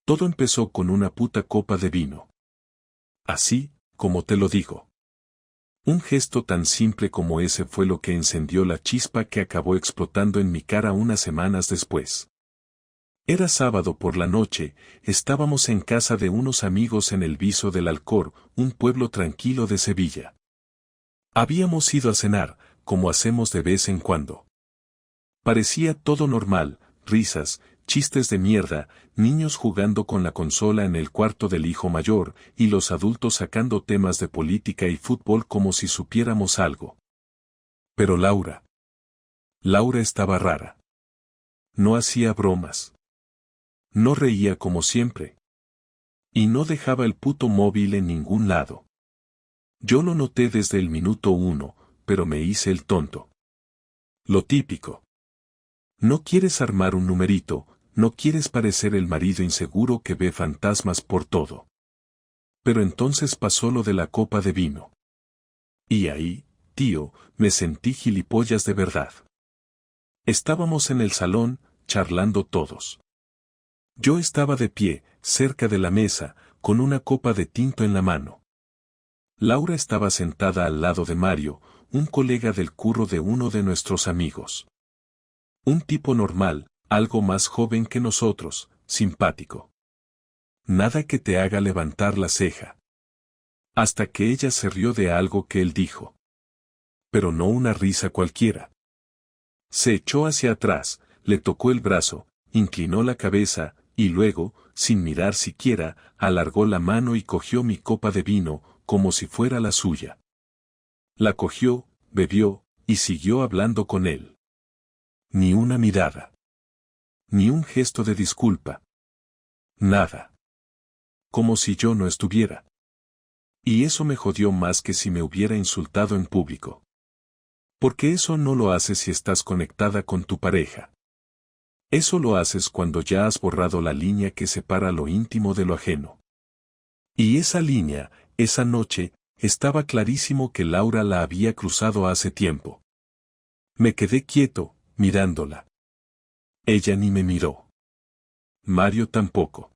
Todo empezó con una puta copa de vino. Así, como te lo digo. Un gesto tan simple como ese fue lo que encendió la chispa que acabó explotando en mi cara unas semanas después. Era sábado por la noche, estábamos en casa de unos amigos en el Viso del Alcor, un pueblo tranquilo de Sevilla. Habíamos ido a cenar, como hacemos de vez en cuando. Parecía todo normal, risas, chistes de mierda, niños jugando con la consola en el cuarto del hijo mayor, y los adultos sacando temas de política y fútbol como si supiéramos algo. Pero Laura estaba rara. No hacía bromas. No reía como siempre. Y no dejaba el puto móvil en ningún lado. Yo lo noté desde el minuto 1, pero me hice el tonto. Lo típico. No quieres armar un numerito, no quieres parecer el marido inseguro que ve fantasmas por todo. Pero entonces pasó lo de la copa de vino. Y ahí, tío, me sentí gilipollas de verdad. Estábamos en el salón, charlando todos. Yo estaba de pie, cerca de la mesa, con una copa de tinto en la mano. Laura estaba sentada al lado de Mario, un colega del curro de uno de nuestros amigos. Un tipo normal, algo más joven que nosotros, simpático. Nada que te haga levantar la ceja. Hasta que ella se rió de algo que él dijo. Pero no una risa cualquiera. Se echó hacia atrás, le tocó el brazo, inclinó la cabeza, y luego, sin mirar siquiera, alargó la mano y cogió mi copa de vino, como si fuera la suya. La cogió, bebió, y siguió hablando con él. Ni una mirada. Ni un gesto de disculpa. Nada. Como si yo no estuviera. Y eso me jodió más que si me hubiera insultado en público. Porque eso no lo haces si estás conectada con tu pareja. Eso lo haces cuando ya has borrado la línea que separa lo íntimo de lo ajeno. Y esa línea, esa noche, estaba clarísimo que Laura la había cruzado hace tiempo. Me quedé quieto, mirándola. Ella ni me miró. Mario tampoco.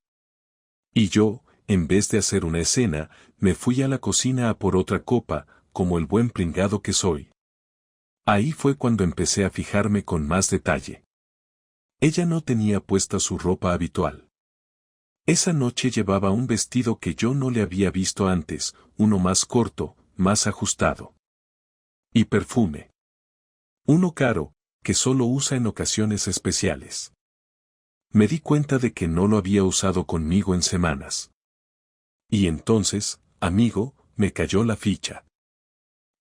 Y yo, en vez de hacer una escena, me fui a la cocina a por otra copa, como el buen pringado que soy. Ahí fue cuando empecé a fijarme con más detalle. Ella no tenía puesta su ropa habitual. Esa noche llevaba un vestido que yo no le había visto antes, uno más corto, más ajustado. Y perfume. Uno caro, que solo usa en ocasiones especiales. Me di cuenta de que no lo había usado conmigo en semanas. Y entonces, amigo, me cayó la ficha.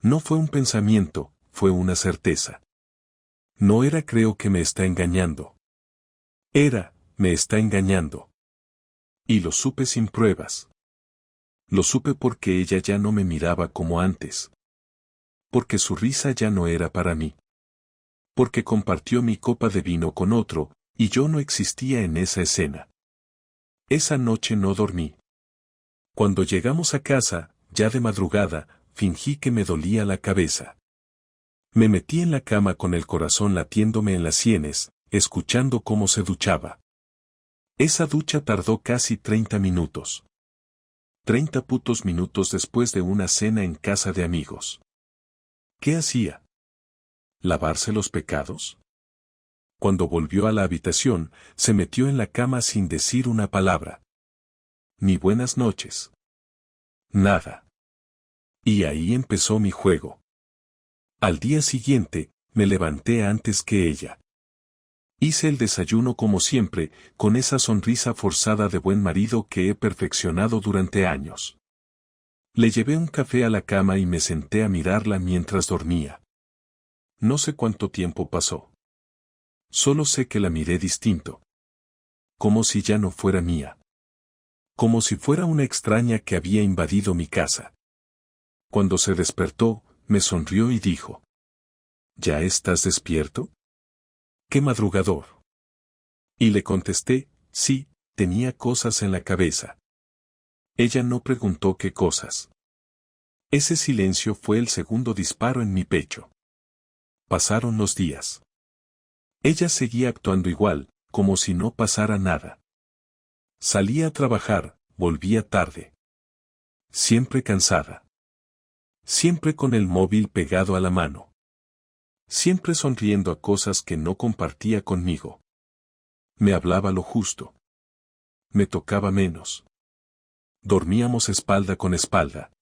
No fue un pensamiento, fue una certeza. No era creo que me está engañando. Era, me está engañando. Y lo supe sin pruebas. Lo supe porque ella ya no me miraba como antes. Porque su risa ya no era para mí. Porque compartió mi copa de vino con otro, y yo no existía en esa escena. Esa noche no dormí. Cuando llegamos a casa, ya de madrugada, fingí que me dolía la cabeza. Me metí en la cama con el corazón latiéndome en las sienes, escuchando cómo se duchaba. Esa ducha tardó casi 30 minutos. 30 putos minutos después de una cena en casa de amigos. ¿Qué hacía? ¿Lavarse los pecados? Cuando volvió a la habitación, se metió en la cama sin decir una palabra. Ni buenas noches. Nada. Y ahí empezó mi juego. Al día siguiente, me levanté antes que ella. Hice el desayuno como siempre, con esa sonrisa forzada de buen marido que he perfeccionado durante años. Le llevé un café a la cama y me senté a mirarla mientras dormía. No sé cuánto tiempo pasó. Solo sé que la miré distinto. Como si ya no fuera mía. Como si fuera una extraña que había invadido mi casa. Cuando se despertó, me sonrió y dijo: ¿Ya estás despierto? ¡Qué madrugador! Y le contesté: sí, tenía cosas en la cabeza. Ella no preguntó qué cosas. Ese silencio fue el segundo disparo en mi pecho. Pasaron los días. Ella seguía actuando igual, como si no pasara nada. Salía a trabajar, volvía tarde. Siempre cansada. Siempre con el móvil pegado a la mano. Siempre sonriendo a cosas que no compartía conmigo. Me hablaba lo justo. Me tocaba menos. Dormíamos espalda con espalda.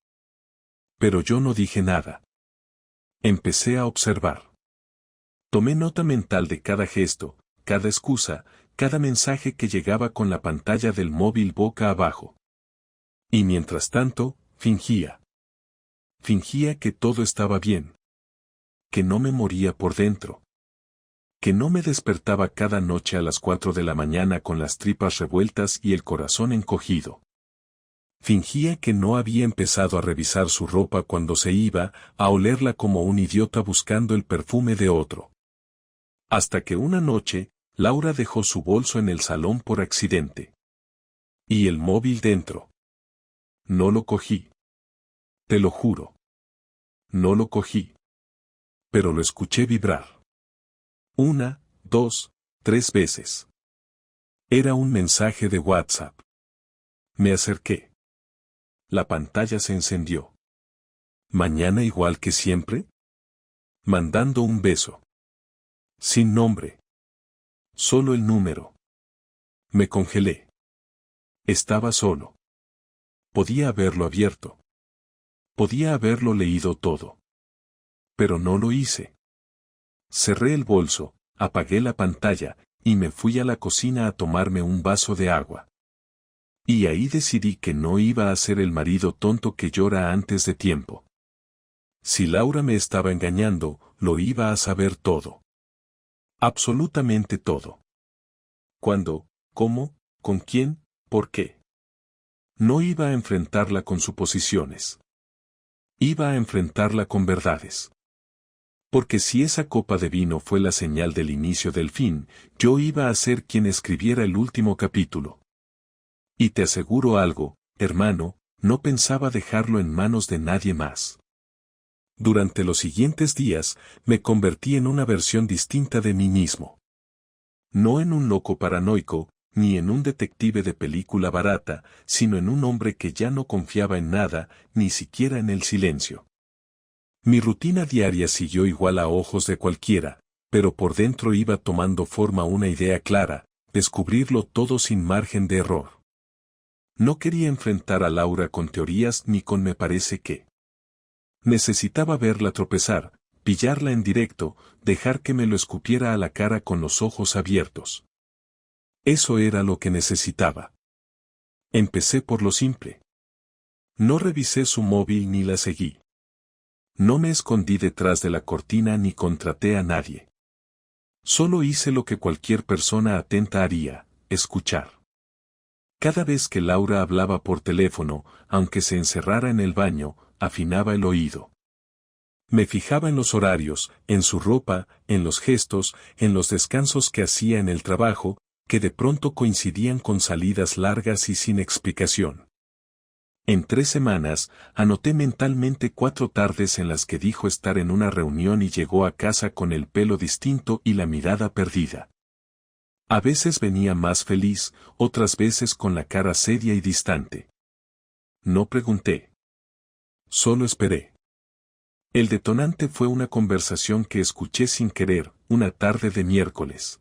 Pero yo no dije nada. Empecé a observar. Tomé nota mental de cada gesto, cada excusa, cada mensaje que llegaba con la pantalla del móvil boca abajo. Y mientras tanto, fingía. Fingía que todo estaba bien. Que no me moría por dentro. Que no me despertaba cada noche a las 4 de la mañana con las tripas revueltas y el corazón encogido. Fingía que no había empezado a revisar su ropa cuando se iba, a olerla como un idiota buscando el perfume de otro. Hasta que una noche, Laura dejó su bolso en el salón por accidente. Y el móvil dentro. No lo cogí. Te lo juro. No lo cogí. Pero lo escuché vibrar. 1, 2, 3 veces. Era un mensaje de WhatsApp. Me acerqué. La pantalla se encendió. ¿Mañana igual que siempre? Mandando un beso. Sin nombre. Solo el número. Me congelé. Estaba solo. Podía haberlo abierto. Podía haberlo leído todo. Pero no lo hice. Cerré el bolso, apagué la pantalla, y me fui a la cocina a tomarme un vaso de agua. Y ahí decidí que no iba a ser el marido tonto que llora antes de tiempo. Si Laura me estaba engañando, lo iba a saber todo. Absolutamente todo. ¿Cuándo? ¿Cómo? ¿Con quién? ¿Por qué? No iba a enfrentarla con suposiciones. Iba a enfrentarla con verdades. Porque si esa copa de vino fue la señal del inicio del fin, yo iba a ser quien escribiera el último capítulo. Y te aseguro algo, hermano, no pensaba dejarlo en manos de nadie más. Durante los siguientes días, me convertí en una versión distinta de mí mismo. No en un loco paranoico, ni en un detective de película barata, sino en un hombre que ya no confiaba en nada, ni siquiera en el silencio. Mi rutina diaria siguió igual a ojos de cualquiera, pero por dentro iba tomando forma una idea clara, descubrirlo todo sin margen de error. No quería enfrentar a Laura con teorías ni con me parece que. Necesitaba verla tropezar, pillarla en directo, dejar que me lo escupiera a la cara con los ojos abiertos. Eso era lo que necesitaba. Empecé por lo simple. No revisé su móvil ni la seguí. No me escondí detrás de la cortina ni contraté a nadie. Solo hice lo que cualquier persona atenta haría, escuchar. Cada vez que Laura hablaba por teléfono, aunque se encerrara en el baño, afinaba el oído. Me fijaba en los horarios, en su ropa, en los gestos, en los descansos que hacía en el trabajo, que de pronto coincidían con salidas largas y sin explicación. En 3 semanas, anoté mentalmente 4 tardes en las que dijo estar en una reunión y llegó a casa con el pelo distinto y la mirada perdida. A veces venía más feliz, otras veces con la cara seria y distante. No pregunté. Solo esperé. El detonante fue una conversación que escuché sin querer, una tarde de miércoles.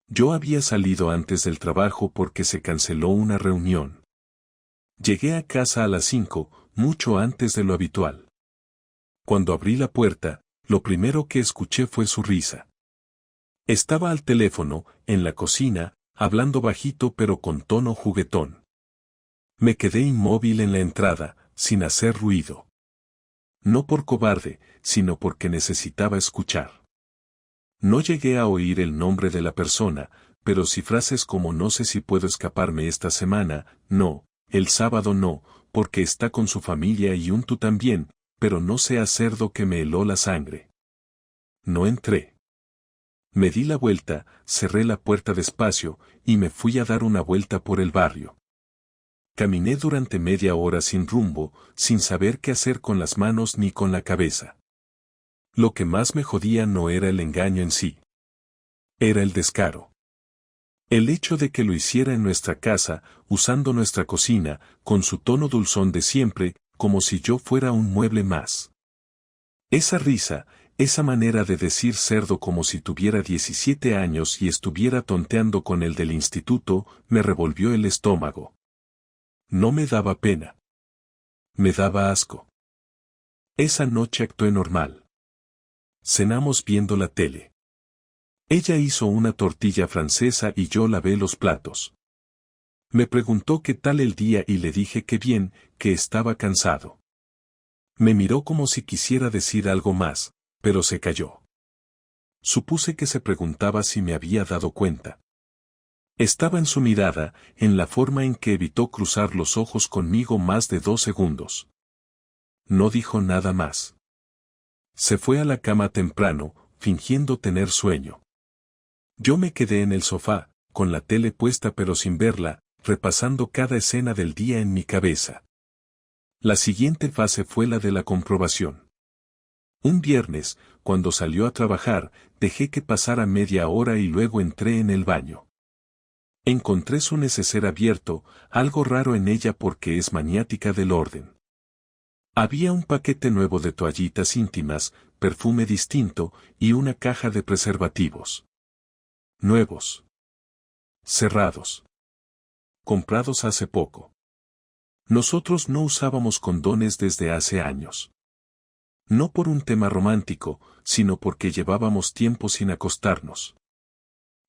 Yo había salido antes del trabajo porque se canceló una reunión. Llegué a casa a las 5, mucho antes de lo habitual. Cuando abrí la puerta, lo primero que escuché fue su risa. Estaba al teléfono, en la cocina, hablando bajito pero con tono juguetón. Me quedé inmóvil en la entrada, sin hacer ruido. No por cobarde, sino porque necesitaba escuchar. No llegué a oír el nombre de la persona, pero sí frases como no sé si puedo escaparme esta semana, no, el sábado no, porque está con su familia y tú también, pero no seas cerdo que me heló la sangre. No entré. Me di la vuelta, cerré la puerta despacio, y me fui a dar una vuelta por el barrio. Caminé durante media hora sin rumbo, sin saber qué hacer con las manos ni con la cabeza. Lo que más me jodía no era el engaño en sí. Era el descaro. El hecho de que lo hiciera en nuestra casa, usando nuestra cocina, con su tono dulzón de siempre, como si yo fuera un mueble más. Esa risa, esa manera de decir cerdo como si tuviera 17 años y estuviera tonteando con el del instituto, me revolvió el estómago. No me daba pena. Me daba asco. Esa noche actué normal. Cenamos viendo la tele. Ella hizo una tortilla francesa y yo lavé los platos. Me preguntó qué tal el día y le dije que bien, que estaba cansado. Me miró como si quisiera decir algo más, pero se calló. Supuse que se preguntaba si me había dado cuenta. Estaba en su mirada, en la forma en que evitó cruzar los ojos conmigo más de 2 segundos. No dijo nada más. Se fue a la cama temprano, fingiendo tener sueño. Yo me quedé en el sofá, con la tele puesta pero sin verla, repasando cada escena del día en mi cabeza. La siguiente fase fue la de la comprobación. Un viernes, cuando salió a trabajar, dejé que pasara media hora y luego entré en el baño. Encontré su neceser abierto, algo raro en ella porque es maniática del orden. Había un paquete nuevo de toallitas íntimas, perfume distinto y una caja de preservativos. Nuevos. Cerrados. Comprados hace poco. Nosotros no usábamos condones desde hace años. No por un tema romántico, sino porque llevábamos tiempo sin acostarnos.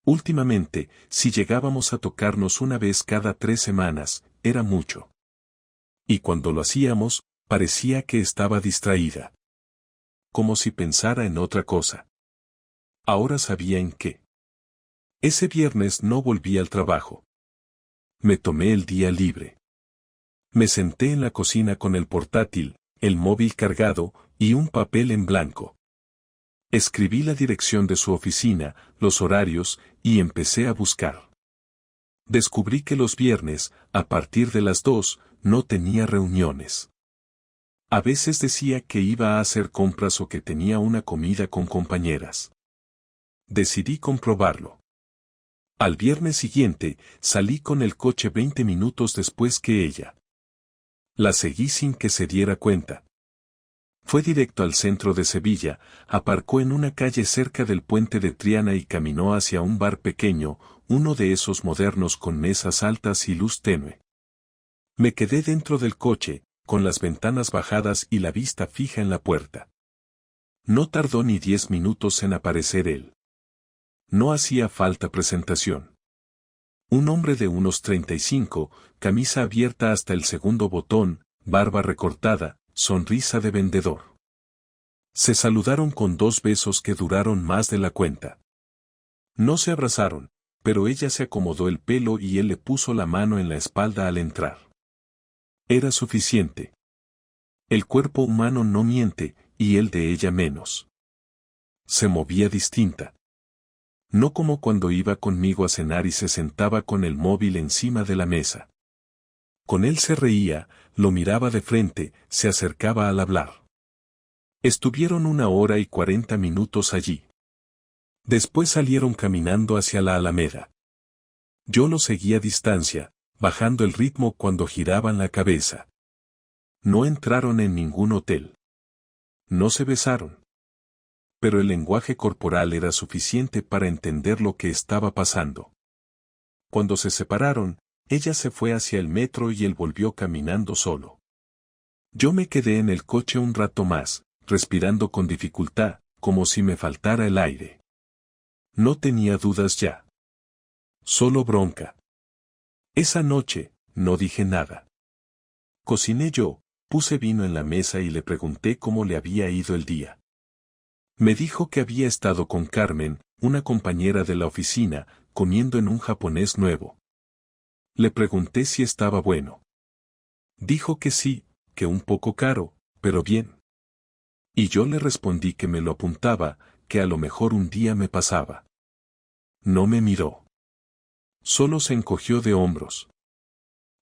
Últimamente, si llegábamos a tocarnos una vez cada 3 semanas, era mucho. Y cuando lo hacíamos, parecía que estaba distraída. Como si pensara en otra cosa. Ahora sabía en qué. Ese viernes no volví al trabajo. Me tomé el día libre. Me senté en la cocina con el portátil, el móvil cargado, y un papel en blanco. Escribí la dirección de su oficina, los horarios, y empecé a buscar. Descubrí que los viernes, a partir de las 2, no tenía reuniones. A veces decía que iba a hacer compras o que tenía una comida con compañeras. Decidí comprobarlo. Al viernes siguiente, salí con el coche 20 minutos después que ella. La seguí sin que se diera cuenta. Fue directo al centro de Sevilla, aparcó en una calle cerca del puente de Triana y caminó hacia un bar pequeño, uno de esos modernos con mesas altas y luz tenue. Me quedé dentro del coche, con las ventanas bajadas y la vista fija en la puerta. No tardó ni 10 minutos en aparecer él. No hacía falta presentación. Un hombre de unos 35, camisa abierta hasta el segundo botón, barba recortada, sonrisa de vendedor. Se saludaron con 2 besos que duraron más de la cuenta. No se abrazaron, pero ella se acomodó el pelo y él le puso la mano en la espalda al entrar. Era suficiente. El cuerpo humano no miente, y el de ella menos. Se movía distinta. No como cuando iba conmigo a cenar y se sentaba con el móvil encima de la mesa. Con él se reía, lo miraba de frente, se acercaba al hablar. Estuvieron 1 hora y 40 minutos allí. Después salieron caminando hacia la Alameda. Yo lo seguí a distancia, bajando el ritmo cuando giraban la cabeza. No entraron en ningún hotel. No se besaron. Pero el lenguaje corporal era suficiente para entender lo que estaba pasando. Cuando se separaron, ella se fue hacia el metro y él volvió caminando solo. Yo me quedé en el coche un rato más, respirando con dificultad, como si me faltara el aire. No tenía dudas ya. Solo bronca. Esa noche, no dije nada. Cociné yo, puse vino en la mesa y le pregunté cómo le había ido el día. Me dijo que había estado con Carmen, una compañera de la oficina, comiendo en un japonés nuevo. Le pregunté si estaba bueno. Dijo que sí, que un poco caro, pero bien. Y yo le respondí que me lo apuntaba, que a lo mejor un día me pasaba. No me miró. Solo se encogió de hombros.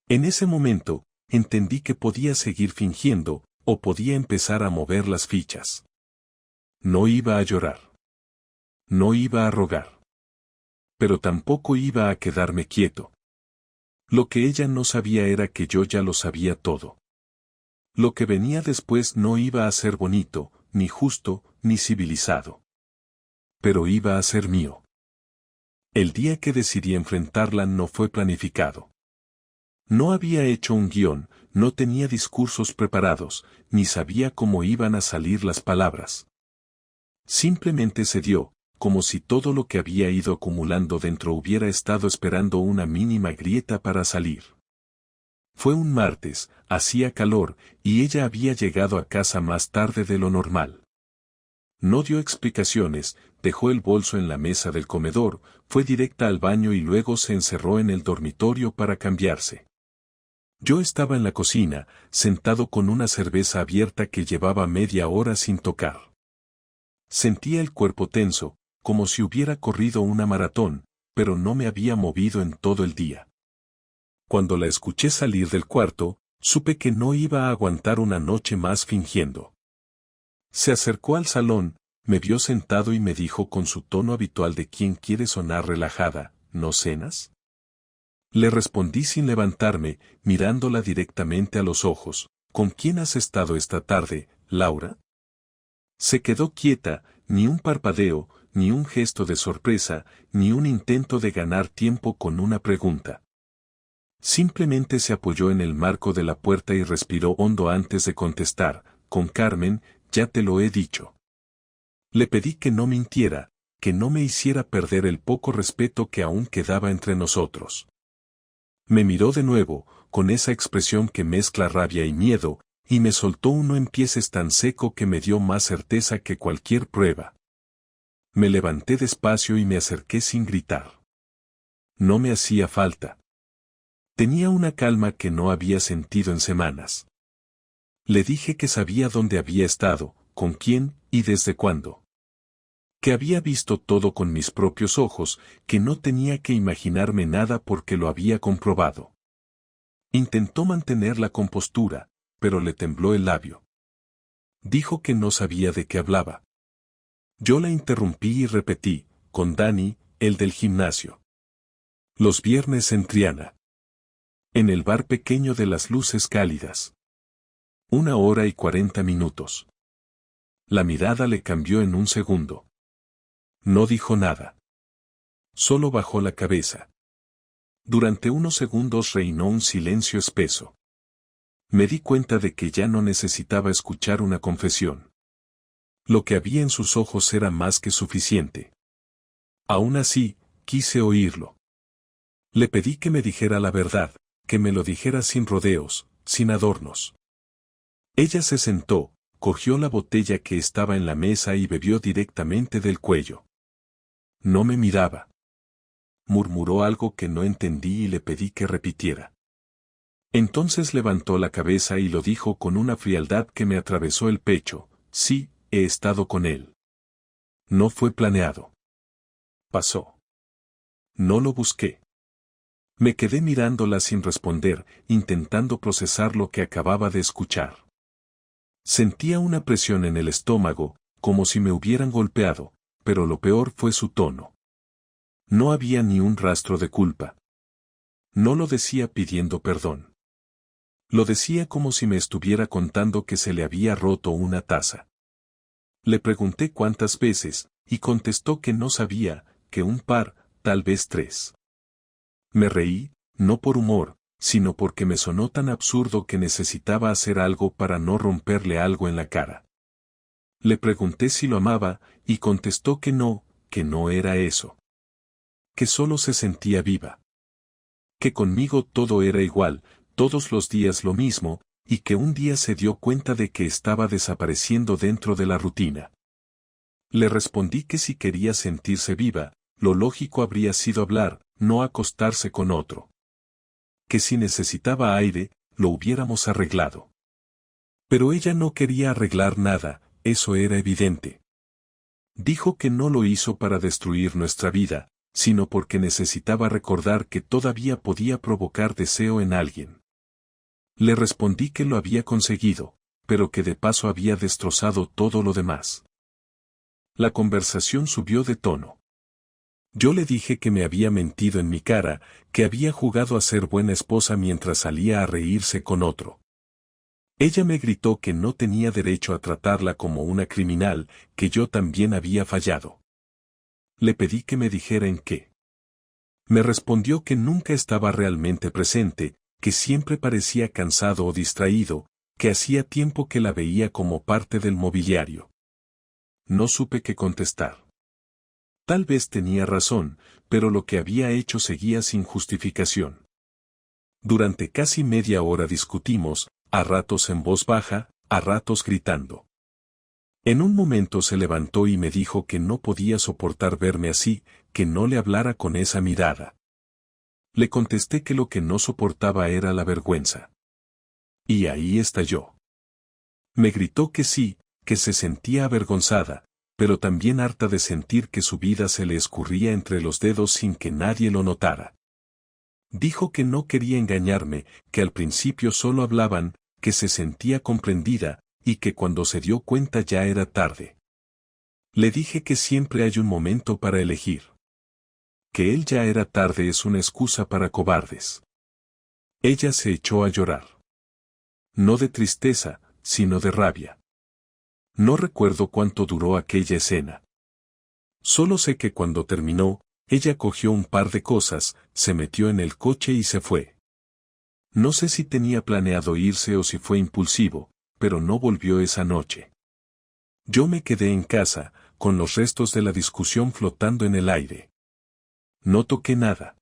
En ese momento, entendí que podía seguir fingiendo, o podía empezar a mover las fichas. No iba a llorar. No iba a rogar. pero tampoco iba a quedarme quieto. Lo que ella no sabía era que yo ya lo sabía todo. Lo que venía después no iba a ser bonito, ni justo, ni civilizado. Pero iba a ser mío. El día que decidí enfrentarla no fue planificado. No había hecho un guión, no tenía discursos preparados, ni sabía cómo iban a salir las palabras. Simplemente se dio, como si todo lo que había ido acumulando dentro hubiera estado esperando una mínima grieta para salir. Fue un martes, hacía calor, y ella había llegado a casa más tarde de lo normal. No dio explicaciones, dejó el bolso en la mesa del comedor, fue directa al baño y luego se encerró en el dormitorio para cambiarse. Yo estaba en la cocina, sentado con una cerveza abierta que llevaba media hora sin tocar. Sentía el cuerpo tenso, como si hubiera corrido una maratón, pero no me había movido en todo el día. Cuando la escuché salir del cuarto, supe que no iba a aguantar una noche más fingiendo. Se acercó al salón, me vio sentado y me dijo con su tono habitual de quien quiere sonar relajada, ¿no cenas? Le respondí sin levantarme, mirándola directamente a los ojos, ¿con quién has estado esta tarde, Laura? Se quedó quieta, ni un parpadeo, ni un gesto de sorpresa, ni un intento de ganar tiempo con una pregunta. Simplemente se apoyó en el marco de la puerta y respiró hondo antes de contestar, con Carmen, ya te lo he dicho. Le pedí que no mintiera, que no me hiciera perder el poco respeto que aún quedaba entre nosotros. Me miró de nuevo, con esa expresión que mezcla rabia y miedo, y me soltó un no empieces tan seco que me dio más certeza que cualquier prueba. Me levanté despacio y me acerqué sin gritar. No me hacía falta. Tenía una calma que no había sentido en semanas. Le dije que sabía dónde había estado, con quién y desde cuándo. Que había visto todo con mis propios ojos, que no tenía que imaginarme nada porque lo había comprobado. Intentó mantener la compostura, pero le tembló el labio. Dijo que no sabía de qué hablaba. Yo la interrumpí y repetí, con Dani, el del gimnasio. Los viernes en Triana. En el bar pequeño de las luces cálidas. 1 hora y 40 minutos. La mirada le cambió en un segundo. No dijo nada. Solo bajó la cabeza. Durante unos segundos reinó un silencio espeso. Me di cuenta de que ya no necesitaba escuchar una confesión. Lo que había en sus ojos era más que suficiente. Aún así, quise oírlo. Le pedí que me dijera la verdad, que me lo dijera sin rodeos, sin adornos. Ella se sentó, cogió la botella que estaba en la mesa y bebió directamente del cuello. No me miraba. Murmuró algo que no entendí y le pedí que repitiera. Entonces levantó la cabeza y lo dijo con una frialdad que me atravesó el pecho, sí, he estado con él. No fue planeado. Pasó. No lo busqué. Me quedé mirándola sin responder, intentando procesar lo que acababa de escuchar. Sentía una presión en el estómago, como si me hubieran golpeado, pero lo peor fue su tono. No había ni un rastro de culpa. No lo decía pidiendo perdón. Lo decía como si me estuviera contando que se le había roto una taza. Le pregunté cuántas veces, y contestó que no sabía, que un par, tal vez 3. Me reí, no por humor, sino porque me sonó tan absurdo que necesitaba hacer algo para no romperle algo en la cara. Le pregunté si lo amaba, y contestó que no era eso. Que solo se sentía viva. Que conmigo todo era igual, todos los días lo mismo, y que un día se dio cuenta de que estaba desapareciendo dentro de la rutina. Le respondí que si quería sentirse viva, lo lógico habría sido hablar, no acostarse con otro. Que si necesitaba aire, lo hubiéramos arreglado. Pero ella no quería arreglar nada, eso era evidente. Dijo que no lo hizo para destruir nuestra vida, sino porque necesitaba recordar que todavía podía provocar deseo en alguien. Le respondí que lo había conseguido, pero que de paso había destrozado todo lo demás. La conversación subió de tono. Yo le dije que me había mentido en mi cara, que había jugado a ser buena esposa mientras salía a reírse con otro. Ella me gritó que no tenía derecho a tratarla como una criminal, que yo también había fallado. Le pedí que me dijera en qué. Me respondió que nunca estaba realmente presente, que siempre parecía cansado o distraído, que hacía tiempo que la veía como parte del mobiliario. No supe qué contestar. Tal vez tenía razón, pero lo que había hecho seguía sin justificación. Durante casi media hora discutimos, a ratos en voz baja, a ratos gritando. En un momento se levantó y me dijo que no podía soportar verme así, que no le hablara con esa mirada. Le contesté que lo que no soportaba era la vergüenza. Y ahí estalló. Me gritó que sí, que se sentía avergonzada, pero también harta de sentir que su vida se le escurría entre los dedos sin que nadie lo notara. Dijo que no quería engañarme, que al principio solo hablaban, que se sentía comprendida, y que cuando se dio cuenta ya era tarde. Le dije que siempre hay un momento para elegir. Que él ya era tarde es una excusa para cobardes. Ella se echó a llorar. No de tristeza, sino de rabia. No recuerdo cuánto duró aquella escena. Solo sé que cuando terminó, ella cogió un par de cosas, se metió en el coche y se fue. No sé si tenía planeado irse o si fue impulsivo, pero no volvió esa noche. Yo me quedé en casa, con los restos de la discusión flotando en el aire. No toqué nada.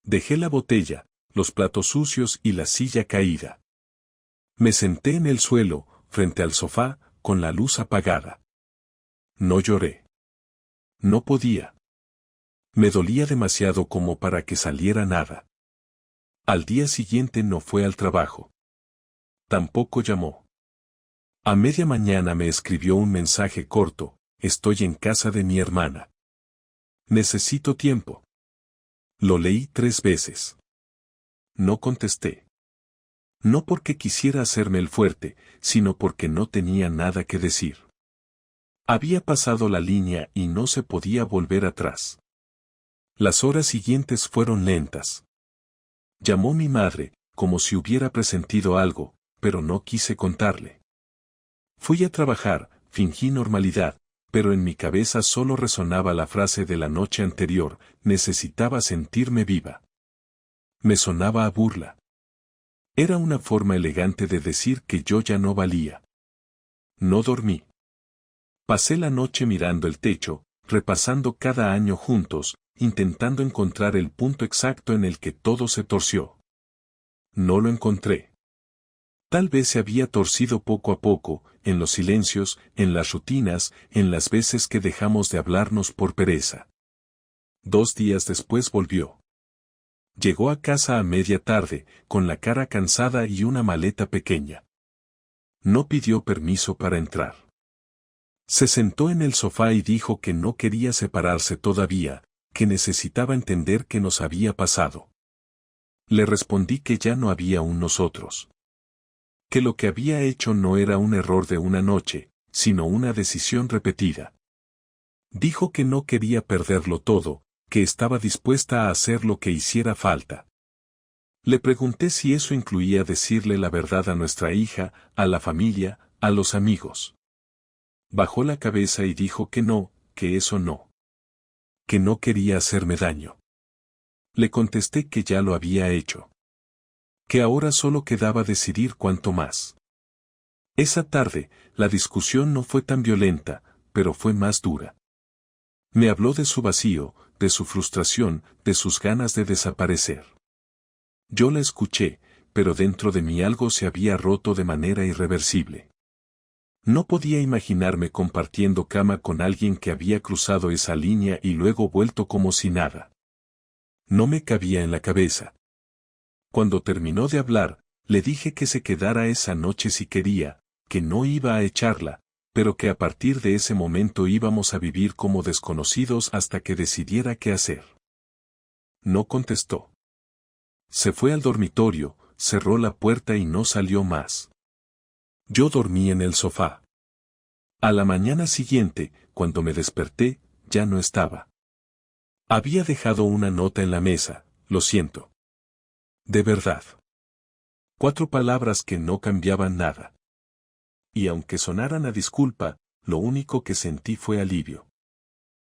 Dejé la botella, los platos sucios y la silla caída. Me senté en el suelo, frente al sofá, con la luz apagada. No lloré. No podía. Me dolía demasiado como para que saliera nada. Al día siguiente no fue al trabajo. Tampoco llamó. A media mañana me escribió un mensaje corto: estoy en casa de mi hermana. Necesito tiempo. Lo leí 3 veces. No contesté. No porque quisiera hacerme el fuerte, sino porque no tenía nada que decir. Había pasado la línea y no se podía volver atrás. Las horas siguientes fueron lentas. Llamó mi madre, como si hubiera presentido algo, pero no quise contarle. Fui a trabajar, fingí normalidad, pero en mi cabeza solo resonaba la frase de la noche anterior: necesitaba sentirme viva. Me sonaba a burla. Era una forma elegante de decir que yo ya no valía. No dormí. Pasé la noche mirando el techo, repasando cada año juntos, intentando encontrar el punto exacto en el que todo se torció. No lo encontré. Tal vez se había torcido poco a poco, en los silencios, en las rutinas, en las veces que dejamos de hablarnos por pereza. 2 días después volvió. Llegó a casa a media tarde, con la cara cansada y una maleta pequeña. No pidió permiso para entrar. Se sentó en el sofá y dijo que no quería separarse todavía, que necesitaba entender qué nos había pasado. Le respondí que ya no había un nosotros. Que lo que había hecho no era un error de una noche, sino una decisión repetida. Dijo que no quería perderlo todo, que estaba dispuesta a hacer lo que hiciera falta. Le pregunté si eso incluía decirle la verdad a nuestra hija, a la familia, a los amigos. Bajó la cabeza y dijo que no, que eso no. Que no quería hacerme daño. Le contesté que ya lo había hecho. Que ahora solo quedaba decidir cuánto más. Esa tarde, la discusión no fue tan violenta, pero fue más dura. Me habló de su vacío, de su frustración, de sus ganas de desaparecer. Yo la escuché, pero dentro de mí algo se había roto de manera irreversible. No podía imaginarme compartiendo cama con alguien que había cruzado esa línea y luego vuelto como si nada. No me cabía en la cabeza. Cuando terminó de hablar, le dije que se quedara esa noche si quería, que no iba a echarla, pero que a partir de ese momento íbamos a vivir como desconocidos hasta que decidiera qué hacer. No contestó. Se fue al dormitorio, cerró la puerta y no salió más. Yo dormí en el sofá. A la mañana siguiente, cuando me desperté, ya no estaba. Había dejado una nota en la mesa, lo siento. De verdad. 4 palabras que no cambiaban nada. Y aunque sonaran a disculpa, lo único que sentí fue alivio.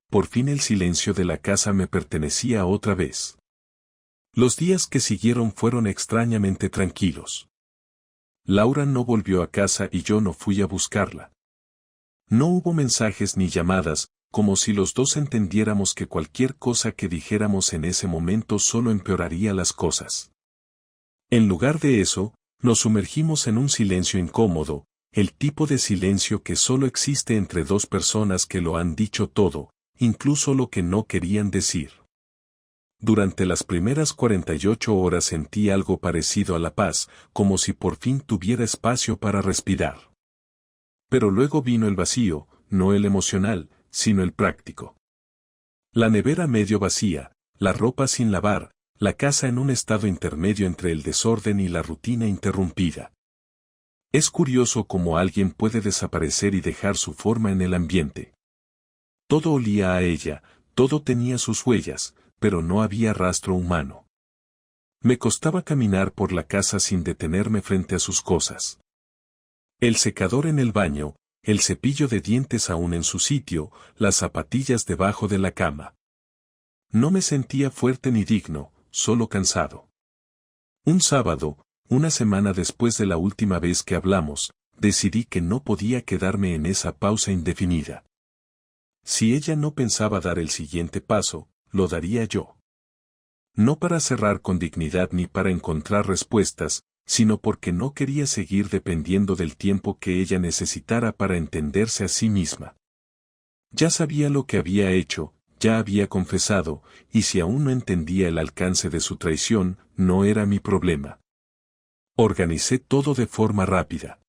Por fin el silencio de la casa me pertenecía otra vez. Los días que siguieron fueron extrañamente tranquilos. Laura no volvió a casa y yo no fui a buscarla. No hubo mensajes ni llamadas, como si los dos entendiéramos que cualquier cosa que dijéramos en ese momento solo empeoraría las cosas. En lugar de eso, nos sumergimos en un silencio incómodo, el tipo de silencio que solo existe entre dos personas que lo han dicho todo, incluso lo que no querían decir. Durante las primeras 48 horas sentí algo parecido a la paz, como si por fin tuviera espacio para respirar. Pero luego vino el vacío, no el emocional, sino el práctico. La nevera medio vacía, la ropa sin lavar, la casa en un estado intermedio entre el desorden y la rutina interrumpida. Es curioso cómo alguien puede desaparecer y dejar su forma en el ambiente. Todo olía a ella, todo tenía sus huellas, pero no había rastro humano. Me costaba caminar por la casa sin detenerme frente a sus cosas. El secador en el baño, el cepillo de dientes aún en su sitio, las zapatillas debajo de la cama. No me sentía fuerte ni digno, solo cansado. Un sábado, una semana después de la última vez que hablamos, decidí que no podía quedarme en esa pausa indefinida. Si ella no pensaba dar el siguiente paso, lo daría yo. No para cerrar con dignidad ni para encontrar respuestas, sino porque no quería seguir dependiendo del tiempo que ella necesitara para entenderse a sí misma. Ya sabía lo que había hecho, ya había confesado, y si aún no entendía el alcance de su traición, no era mi problema. Organicé todo de forma rápida.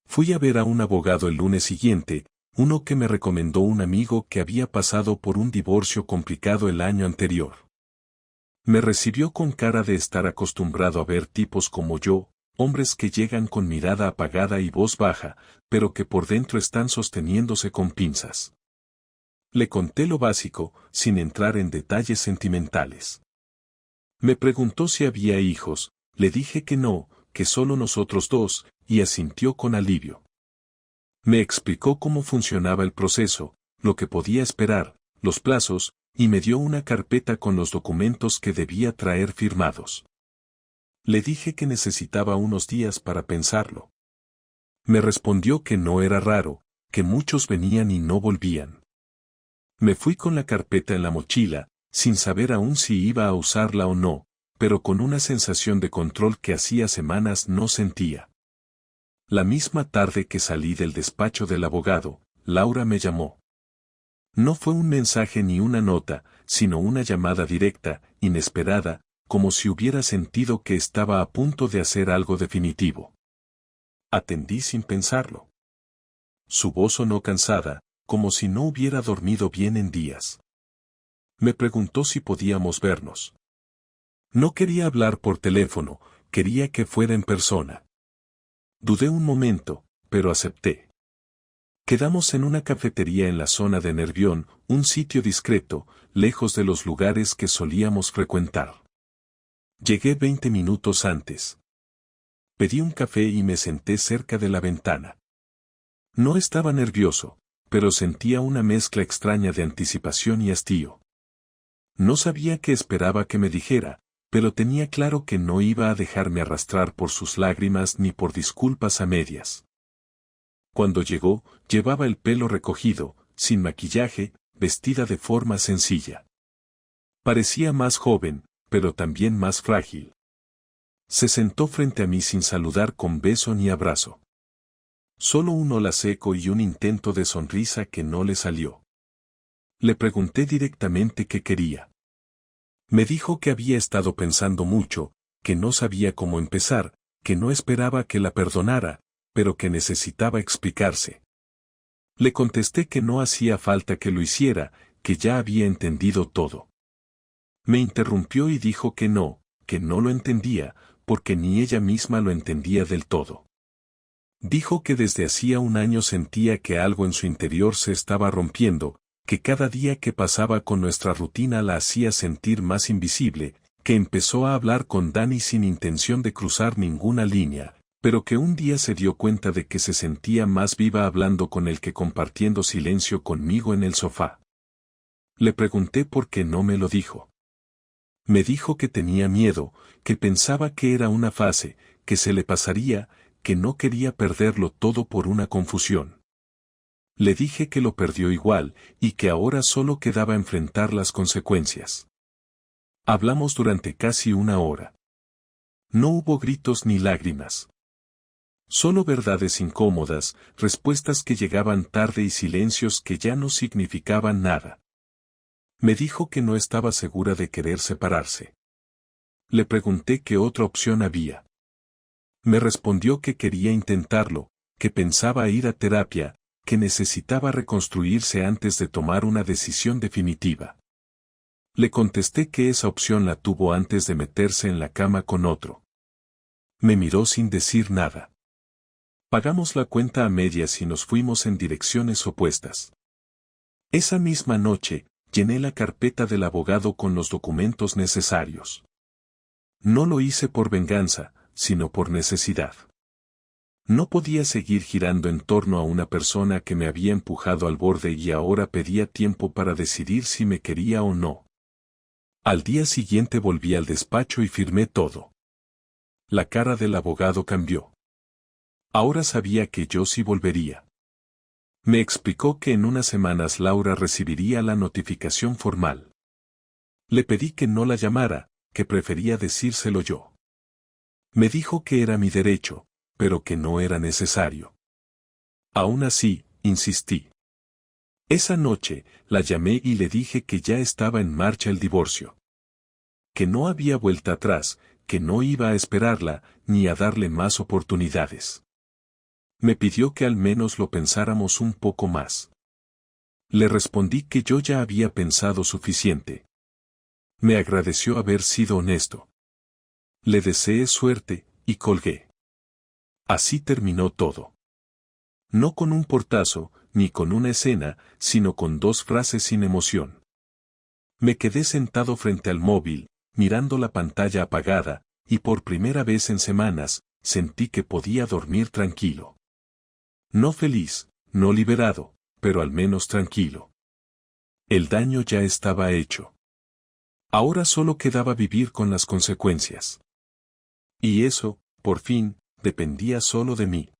Fui a ver a un abogado el lunes siguiente, uno que me recomendó un amigo que había pasado por un divorcio complicado el año anterior. Me recibió con cara de estar acostumbrado a ver tipos como yo, hombres que llegan con mirada apagada y voz baja, pero que por dentro están sosteniéndose con pinzas. Le conté lo básico, sin entrar en detalles sentimentales. Me preguntó si había hijos, le dije que no, que solo nosotros dos, y asintió con alivio. Me explicó cómo funcionaba el proceso, lo que podía esperar, los plazos, y me dio una carpeta con los documentos que debía traer firmados. Le dije que necesitaba unos días para pensarlo. Me respondió que no era raro, que muchos venían y no volvían. Me fui con la carpeta en la mochila, sin saber aún si iba a usarla o no, pero con una sensación de control que hacía semanas no sentía. La misma tarde que salí del despacho del abogado, Laura me llamó. No fue un mensaje ni una nota, sino una llamada directa, inesperada, como si hubiera sentido que estaba a punto de hacer algo definitivo. Atendí sin pensarlo. Su voz sonó cansada, como si no hubiera dormido bien en días. Me preguntó si podíamos vernos. No quería hablar por teléfono, quería que fuera en persona. Dudé un momento, pero acepté. Quedamos en una cafetería en la zona de Nervión, un sitio discreto, lejos de los lugares que solíamos frecuentar. Llegué 20 minutos antes. Pedí un café y me senté cerca de la ventana. No estaba nervioso, pero sentía una mezcla extraña de anticipación y hastío. No sabía qué esperaba que me dijera, pero tenía claro que no iba a dejarme arrastrar por sus lágrimas ni por disculpas a medias. Cuando llegó, llevaba el pelo recogido, sin maquillaje, vestida de forma sencilla. Parecía más joven, pero también más frágil. Se sentó frente a mí sin saludar con beso ni abrazo. Solo un hola seco y un intento de sonrisa que no le salió. Le pregunté directamente qué quería. Me dijo que había estado pensando mucho, que no sabía cómo empezar, que no esperaba que la perdonara, pero que necesitaba explicarse. Le contesté que no hacía falta que lo hiciera, que ya había entendido todo. Me interrumpió y dijo que no lo entendía, porque ni ella misma lo entendía del todo. Dijo que desde hacía un año sentía que algo en su interior se estaba rompiendo, que cada día que pasaba con nuestra rutina la hacía sentir más invisible, que empezó a hablar con Dani sin intención de cruzar ninguna línea, pero que un día se dio cuenta de que se sentía más viva hablando con él que compartiendo silencio conmigo en el sofá. Le pregunté por qué no me lo dijo. Me dijo que tenía miedo, que pensaba que era una fase, que se le pasaría, que no quería perderlo todo por una confusión. Le dije que lo perdió igual, y que ahora solo quedaba enfrentar las consecuencias. Hablamos durante casi una hora. No hubo gritos ni lágrimas. Solo verdades incómodas, respuestas que llegaban tarde y silencios que ya no significaban nada. Me dijo que no estaba segura de querer separarse. Le pregunté qué otra opción había. Me respondió que quería intentarlo, que pensaba ir a terapia, que necesitaba reconstruirse antes de tomar una decisión definitiva. Le contesté que esa opción la tuvo antes de meterse en la cama con otro. Me miró sin decir nada. Pagamos la cuenta a medias y nos fuimos en direcciones opuestas. Esa misma noche, llené la carpeta del abogado con los documentos necesarios. No lo hice por venganza, sino por necesidad. No podía seguir girando en torno a una persona que me había empujado al borde y ahora pedía tiempo para decidir si me quería o no. Al día siguiente volví al despacho y firmé todo. La cara del abogado cambió. Ahora sabía que yo sí volvería. Me explicó que en unas semanas Laura recibiría la notificación formal. Le pedí que no la llamara, que prefería decírselo yo. Me dijo que era mi derecho, pero que no era necesario. Aún así, insistí. Esa noche, la llamé y le dije que ya estaba en marcha el divorcio. Que no había vuelta atrás, que no iba a esperarla, ni a darle más oportunidades. Me pidió que al menos lo pensáramos un poco más. Le respondí que yo ya había pensado suficiente. Me agradeció haber sido honesto. Le deseé suerte, y colgué. Así terminó todo. No con un portazo, ni con una escena, sino con 2 frases sin emoción. Me quedé sentado frente al móvil, mirando la pantalla apagada, y por primera vez en semanas, sentí que podía dormir tranquilo. No feliz, no liberado, pero al menos tranquilo. El daño ya estaba hecho. Ahora solo quedaba vivir con las consecuencias. Y eso, por fin, dependía solo de mí.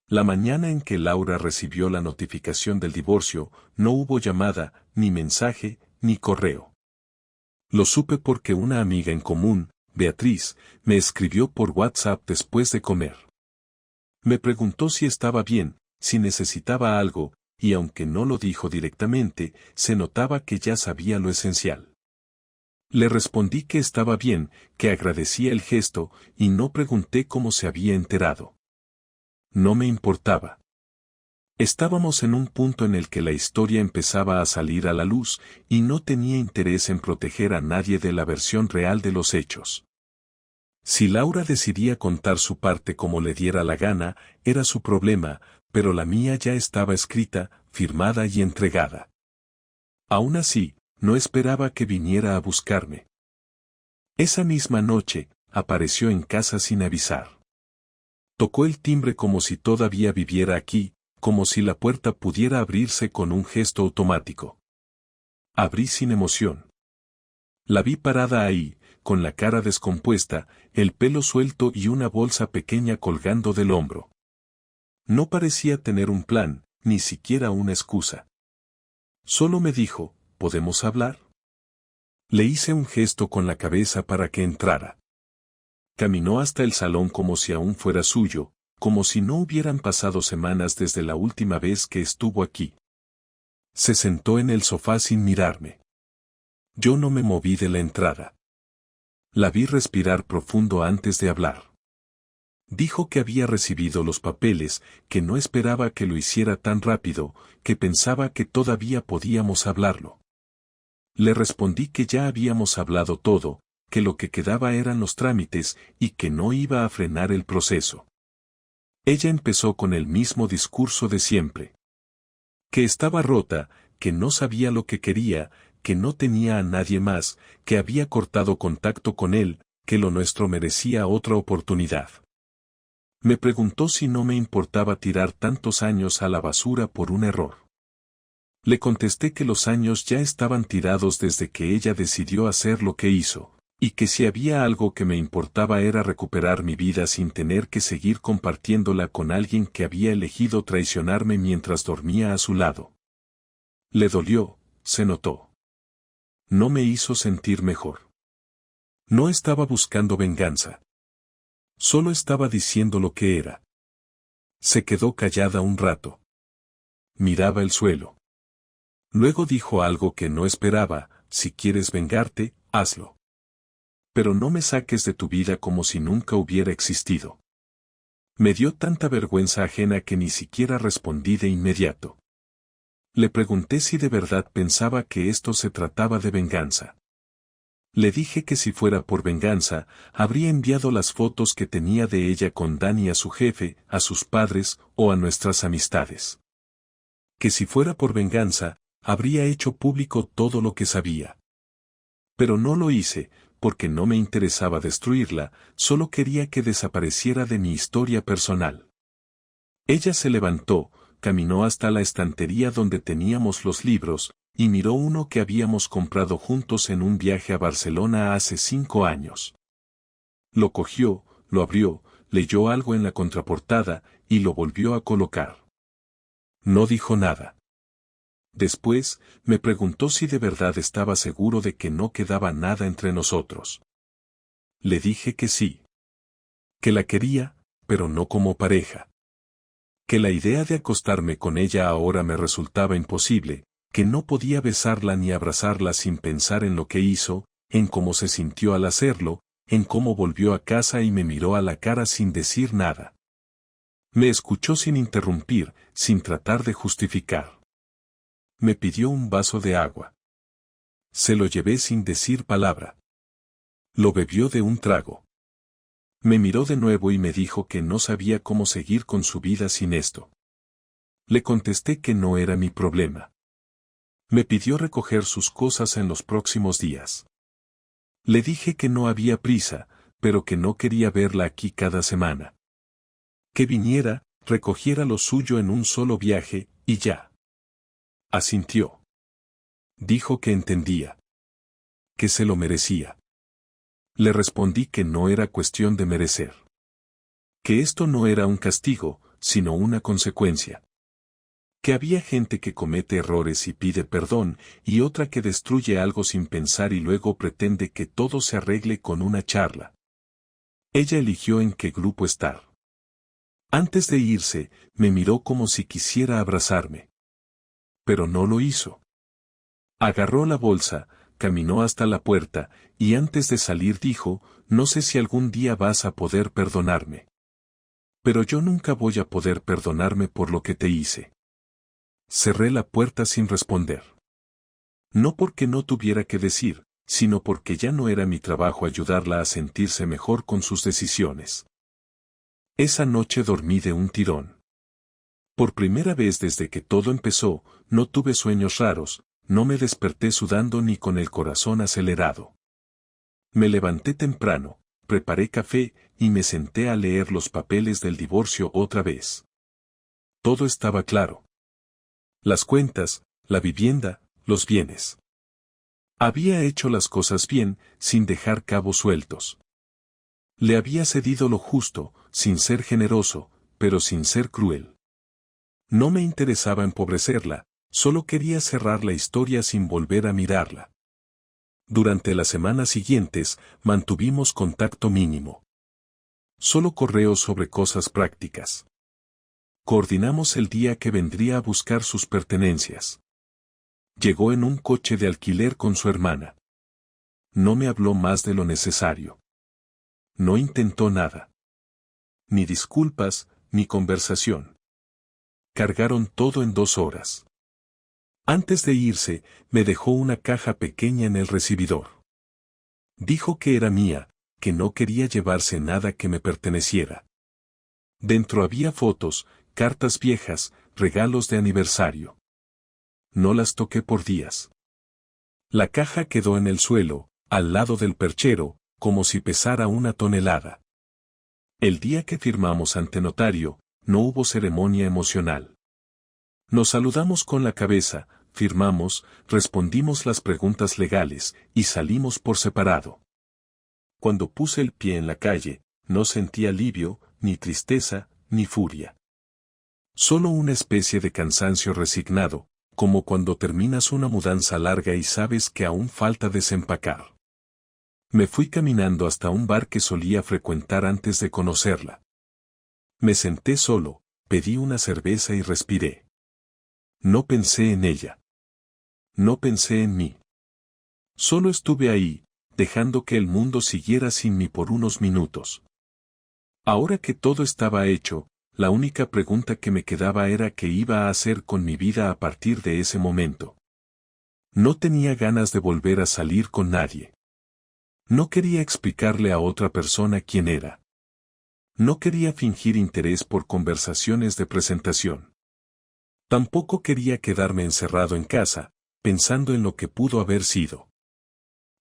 La mañana en que Laura recibió la notificación del divorcio, no hubo llamada, ni mensaje, ni correo. Lo supe porque una amiga en común, Beatriz, me escribió por WhatsApp después de comer. Me preguntó si estaba bien, si necesitaba algo, y aunque no lo dijo directamente, se notaba que ya sabía lo esencial. Le respondí que estaba bien, que agradecía el gesto, y no pregunté cómo se había enterado. No me importaba. Estábamos en un punto en el que la historia empezaba a salir a la luz, y no tenía interés en proteger a nadie de la versión real de los hechos. Si Laura decidía contar su parte como le diera la gana, era su problema, pero la mía ya estaba escrita, firmada y entregada. Aún así, no esperaba que viniera a buscarme. Esa misma noche, apareció en casa sin avisar. Tocó el timbre como si todavía viviera aquí, como si la puerta pudiera abrirse con un gesto automático. Abrí sin emoción. La vi parada ahí, con la cara descompuesta, el pelo suelto y una bolsa pequeña colgando del hombro. No parecía tener un plan, ni siquiera una excusa. Solo me dijo, ¿podemos hablar? Le hice un gesto con la cabeza para que entrara. Caminó hasta el salón como si aún fuera suyo, como si no hubieran pasado semanas desde la última vez que estuvo aquí. Se sentó en el sofá sin mirarme. Yo no me moví de la entrada. La vi respirar profundo antes de hablar. Dijo que había recibido los papeles, que no esperaba que lo hiciera tan rápido, que pensaba que todavía podíamos hablarlo. Le respondí que ya habíamos hablado todo, que lo que quedaba eran los trámites y que no iba a frenar el proceso. Ella empezó con el mismo discurso de siempre. Que estaba rota, que no sabía lo que quería, que no tenía a nadie más, que había cortado contacto con él, que lo nuestro merecía otra oportunidad. Me preguntó si no me importaba tirar tantos años a la basura por un error. Le contesté que los años ya estaban tirados desde que ella decidió hacer lo que hizo, y que si había algo que me importaba era recuperar mi vida sin tener que seguir compartiéndola con alguien que había elegido traicionarme mientras dormía a su lado. Le dolió, se notó. No me hizo sentir mejor. No estaba buscando venganza. Solo estaba diciendo lo que era. Se quedó callada un rato. Miraba el suelo. Luego dijo algo que no esperaba: si quieres vengarte, hazlo. Pero no me saques de tu vida como si nunca hubiera existido. Me dio tanta vergüenza ajena que ni siquiera respondí de inmediato. Le pregunté si de verdad pensaba que esto se trataba de venganza. Le dije que si fuera por venganza, habría enviado las fotos que tenía de ella con Dani a su jefe, a sus padres o a nuestras amistades. Que si fuera por venganza, habría hecho público todo lo que sabía. Pero no lo hice, porque no me interesaba destruirla, solo quería que desapareciera de mi historia personal. Ella se levantó, caminó hasta la estantería donde teníamos los libros, y miró uno que habíamos comprado juntos en un viaje a Barcelona hace 5 años. Lo cogió, lo abrió, leyó algo en la contraportada, y lo volvió a colocar. No dijo nada. Después, me preguntó si de verdad estaba seguro de que no quedaba nada entre nosotros. Le dije que sí. Que la quería, pero no como pareja. Que la idea de acostarme con ella ahora me resultaba imposible, que no podía besarla ni abrazarla sin pensar en lo que hizo, en cómo se sintió al hacerlo, en cómo volvió a casa y me miró a la cara sin decir nada. Me escuchó sin interrumpir, sin tratar de justificar. Me pidió un vaso de agua. Se lo llevé sin decir palabra. Lo bebió de un trago. Me miró de nuevo y me dijo que no sabía cómo seguir con su vida sin esto. Le contesté que no era mi problema. Me pidió recoger sus cosas en los próximos días. Le dije que no había prisa, pero que no quería verla aquí cada semana. Que viniera, recogiera lo suyo en un solo viaje, y ya. Asintió. Dijo que entendía. Que se lo merecía. Le respondí que no era cuestión de merecer. Que esto no era un castigo, sino una consecuencia. Que había gente que comete errores y pide perdón, y otra que destruye algo sin pensar y luego pretende que todo se arregle con una charla. Ella eligió en qué grupo estar. Antes de irse, me miró como si quisiera abrazarme. Pero no lo hizo. Agarró la bolsa, caminó hasta la puerta, y antes de salir dijo: no sé si algún día vas a poder perdonarme. Pero yo nunca voy a poder perdonarme por lo que te hice. Cerré la puerta sin responder. No porque no tuviera que decir, sino porque ya no era mi trabajo ayudarla a sentirse mejor con sus decisiones. Esa noche dormí de un tirón. Por primera vez desde que todo empezó, no tuve sueños raros, no me desperté sudando ni con el corazón acelerado. Me levanté temprano, preparé café, y me senté a leer los papeles del divorcio otra vez. Todo estaba claro. Las cuentas, la vivienda, los bienes. Había hecho las cosas bien, sin dejar cabos sueltos. Le había cedido lo justo, sin ser generoso, pero sin ser cruel. No me interesaba empobrecerla, solo quería cerrar la historia sin volver a mirarla. Durante las semanas siguientes, mantuvimos contacto mínimo. Solo correos sobre cosas prácticas. Coordinamos el día que vendría a buscar sus pertenencias. Llegó en un coche de alquiler con su hermana. No me habló más de lo necesario. No intentó nada. Ni disculpas, ni conversación. Cargaron todo en 2 horas. Antes de irse, me dejó una caja pequeña en el recibidor. Dijo que era mía, que no quería llevarse nada que me perteneciera. Dentro había fotos, cartas viejas, regalos de aniversario. No las toqué por días. La caja quedó en el suelo, al lado del perchero, como si pesara 1 tonelada. El día que firmamos ante notario, no hubo ceremonia emocional. Nos saludamos con la cabeza, firmamos, respondimos las preguntas legales, y salimos por separado. Cuando puse el pie en la calle, no sentí alivio, ni tristeza, ni furia. Solo una especie de cansancio resignado, como cuando terminas una mudanza larga y sabes que aún falta desempacar. Me fui caminando hasta un bar que solía frecuentar antes de conocerla. Me senté solo, pedí una cerveza y respiré. No pensé en ella. No pensé en mí. Solo estuve ahí, dejando que el mundo siguiera sin mí por unos minutos. Ahora que todo estaba hecho, la única pregunta que me quedaba era qué iba a hacer con mi vida a partir de ese momento. No tenía ganas de volver a salir con nadie. No quería explicarle a otra persona quién era. No quería fingir interés por conversaciones de presentación. Tampoco quería quedarme encerrado en casa, pensando en lo que pudo haber sido.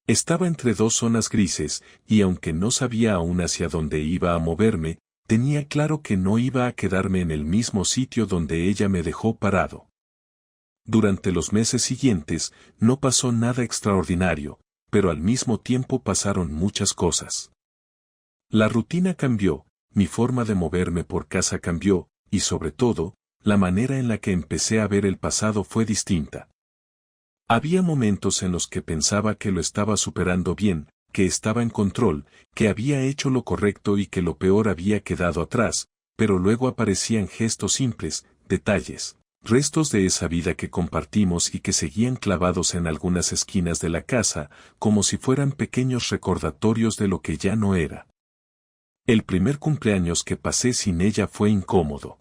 Estaba entre dos zonas grises, y aunque no sabía aún hacia dónde iba a moverme, tenía claro que no iba a quedarme en el mismo sitio donde ella me dejó parado. Durante los meses siguientes, no pasó nada extraordinario, pero al mismo tiempo pasaron muchas cosas. La rutina cambió, mi forma de moverme por casa cambió, y sobre todo, la manera en la que empecé a ver el pasado fue distinta. Había momentos en los que pensaba que lo estaba superando bien, que estaba en control, que había hecho lo correcto y que lo peor había quedado atrás, pero luego aparecían gestos simples, detalles, restos de esa vida que compartimos y que seguían clavados en algunas esquinas de la casa, como si fueran pequeños recordatorios de lo que ya no era. El primer cumpleaños que pasé sin ella fue incómodo.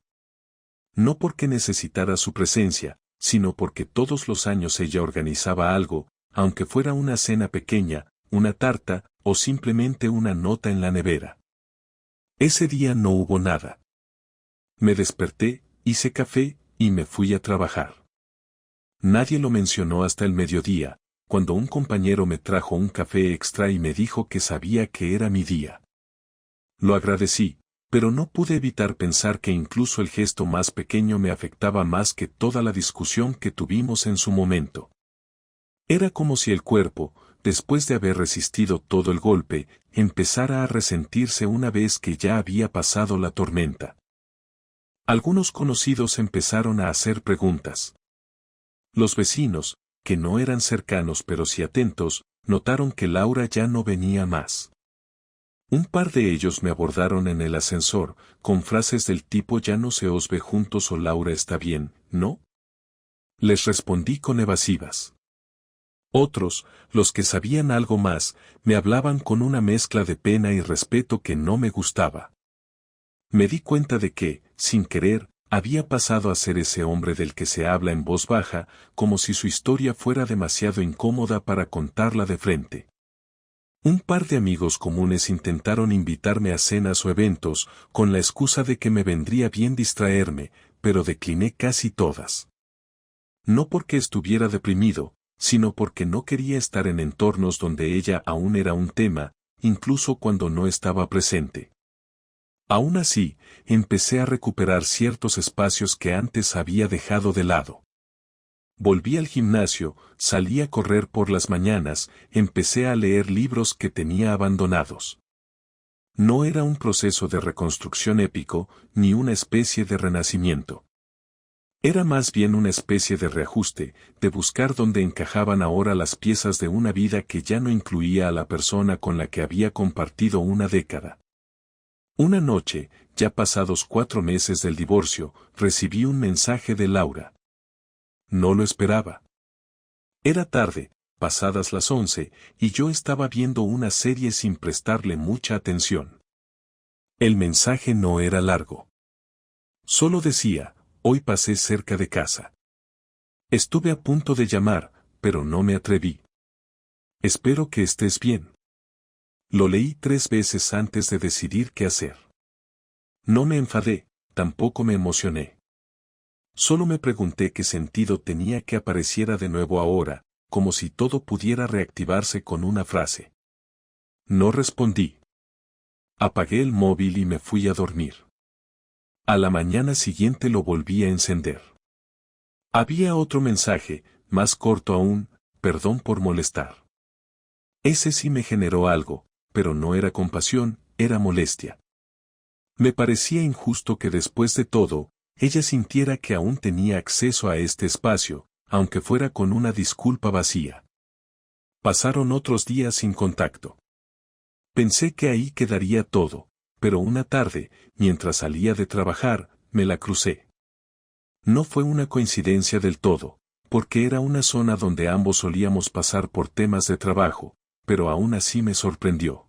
No porque necesitara su presencia, sino porque todos los años ella organizaba algo, aunque fuera una cena pequeña, una tarta, o simplemente una nota en la nevera. Ese día no hubo nada. Me desperté, hice café, y me fui a trabajar. Nadie lo mencionó hasta el mediodía, cuando un compañero me trajo un café extra y me dijo que sabía que era mi día. Lo agradecí, pero no pude evitar pensar que incluso el gesto más pequeño me afectaba más que toda la discusión que tuvimos en su momento. Era como si el cuerpo, después de haber resistido todo el golpe, empezara a resentirse una vez que ya había pasado la tormenta. Algunos conocidos empezaron a hacer preguntas. Los vecinos, que no eran cercanos pero sí atentos, notaron que Laura ya no venía más. Un par de ellos me abordaron en el ascensor, con frases del tipo ya no se os ve juntos o Laura está bien, ¿no? Les respondí con evasivas. Otros, los que sabían algo más, me hablaban con una mezcla de pena y respeto que no me gustaba. Me di cuenta de que, sin querer, había pasado a ser ese hombre del que se habla en voz baja, como si su historia fuera demasiado incómoda para contarla de frente. Un par de amigos comunes intentaron invitarme a cenas o eventos, con la excusa de que me vendría bien distraerme, pero decliné casi todas. No porque estuviera deprimido, sino porque no quería estar en entornos donde ella aún era un tema, incluso cuando no estaba presente. Aún así, empecé a recuperar ciertos espacios que antes había dejado de lado. Volví al gimnasio, salí a correr por las mañanas, empecé a leer libros que tenía abandonados. No era un proceso de reconstrucción épico, ni una especie de renacimiento. Era más bien una especie de reajuste, de buscar dónde encajaban ahora las piezas de una vida que ya no incluía a la persona con la que había compartido una década. Una noche, ya pasados 4 meses del divorcio, recibí un mensaje de Laura. No lo esperaba. Era tarde, pasadas las 11, y yo estaba viendo una serie sin prestarle mucha atención. El mensaje no era largo. Solo decía, hoy pasé cerca de casa. Estuve a punto de llamar, pero no me atreví. Espero que estés bien. Lo leí 3 veces antes de decidir qué hacer. No me enfadé, tampoco me emocioné. Solo me pregunté qué sentido tenía que apareciera de nuevo ahora, como si todo pudiera reactivarse con una frase. No respondí. Apagué el móvil y me fui a dormir. A la mañana siguiente lo volví a encender. Había otro mensaje, más corto aún: perdón por molestar. Ese sí me generó algo, pero no era compasión, era molestia. Me parecía injusto que después de todo, ella sintiera que aún tenía acceso a este espacio, aunque fuera con una disculpa vacía. Pasaron otros días sin contacto. Pensé que ahí quedaría todo, pero una tarde, mientras salía de trabajar, me la crucé. No fue una coincidencia del todo, porque era una zona donde ambos solíamos pasar por temas de trabajo, pero aún así me sorprendió.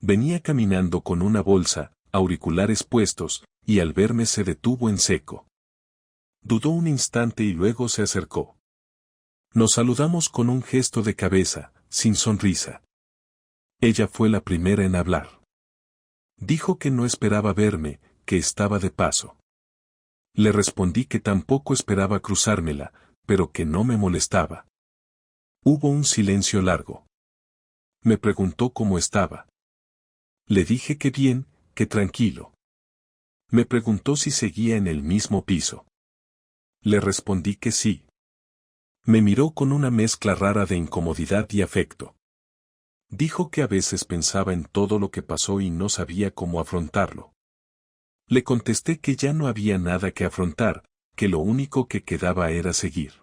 Venía caminando con una bolsa, auriculares puestos, y al verme se detuvo en seco. Dudó un instante y luego se acercó. Nos saludamos con un gesto de cabeza, sin sonrisa. Ella fue la primera en hablar. Dijo que no esperaba verme, que estaba de paso. Le respondí que tampoco esperaba cruzármela, pero que no me molestaba. Hubo un silencio largo. Me preguntó cómo estaba. Le dije que bien, que tranquilo. Me preguntó si seguía en el mismo piso. Le respondí que sí. Me miró con una mezcla rara de incomodidad y afecto. Dijo que a veces pensaba en todo lo que pasó y no sabía cómo afrontarlo. Le contesté que ya no había nada que afrontar, que lo único que quedaba era seguir.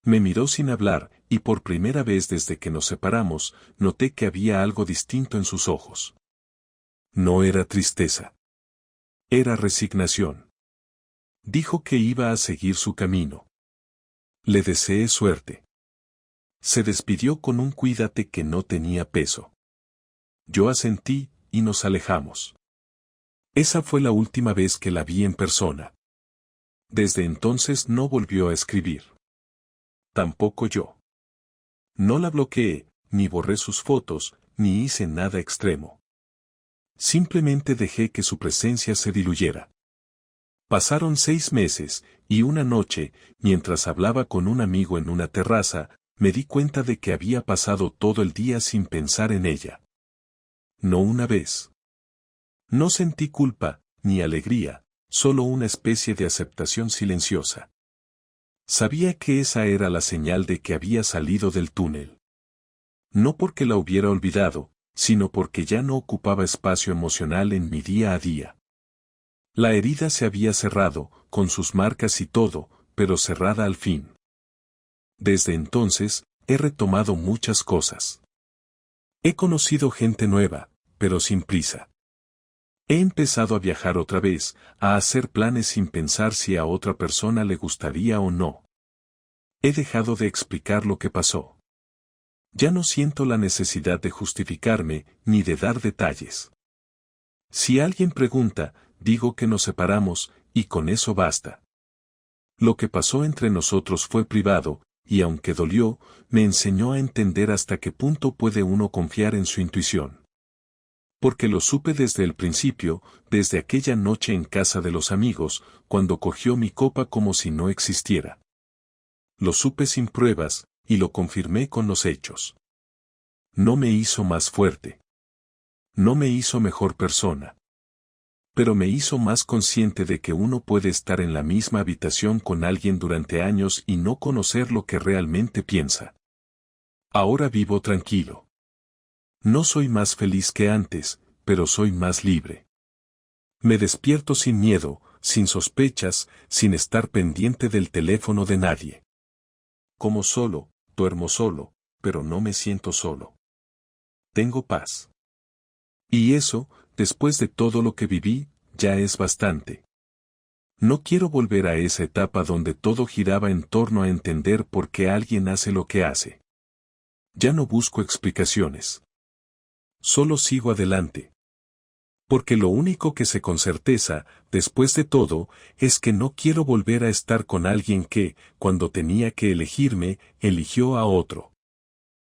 Me miró sin hablar, y por primera vez desde que nos separamos, noté que había algo distinto en sus ojos. No era tristeza. Era resignación. Dijo que iba a seguir su camino. Le deseé suerte. Se despidió con un cuídate que no tenía peso. Yo asentí, y nos alejamos. Esa fue la última vez que la vi en persona. Desde entonces no volvió a escribir. Tampoco yo. No la bloqueé, ni borré sus fotos, ni hice nada extremo. Simplemente dejé que su presencia se diluyera. Pasaron 6 meses, y una noche, mientras hablaba con un amigo en una terraza, me di cuenta de que había pasado todo el día sin pensar en ella. No una vez. No sentí culpa, ni alegría, solo una especie de aceptación silenciosa. Sabía que esa era la señal de que había salido del túnel. No porque la hubiera olvidado, sino porque ya no ocupaba espacio emocional en mi día a día. La herida se había cerrado, con sus marcas y todo, pero cerrada al fin. Desde entonces, he retomado muchas cosas. He conocido gente nueva, pero sin prisa. He empezado a viajar otra vez, a hacer planes sin pensar si a otra persona le gustaría o no. He dejado de explicar lo que pasó. Ya no siento la necesidad de justificarme, ni de dar detalles. Si alguien pregunta, digo que nos separamos, y con eso basta. Lo que pasó entre nosotros fue privado, y aunque dolió, me enseñó a entender hasta qué punto puede uno confiar en su intuición. Porque lo supe desde el principio, desde aquella noche en casa de los amigos, cuando cogió mi copa como si no existiera. Lo supe sin pruebas, y lo confirmé con los hechos. No me hizo más fuerte. No me hizo mejor persona. Pero me hizo más consciente de que uno puede estar en la misma habitación con alguien durante años y no conocer lo que realmente piensa. Ahora vivo tranquilo. No soy más feliz que antes, pero soy más libre. Me despierto sin miedo, sin sospechas, sin estar pendiente del teléfono de nadie. Como solo, duermo solo, pero no me siento solo. Tengo paz. Y eso, después de todo lo que viví, ya es bastante. No quiero volver a esa etapa donde todo giraba en torno a entender por qué alguien hace lo que hace. Ya no busco explicaciones. Solo sigo adelante. Porque lo único que sé con certeza, después de todo, es que no quiero volver a estar con alguien que, cuando tenía que elegirme, eligió a otro.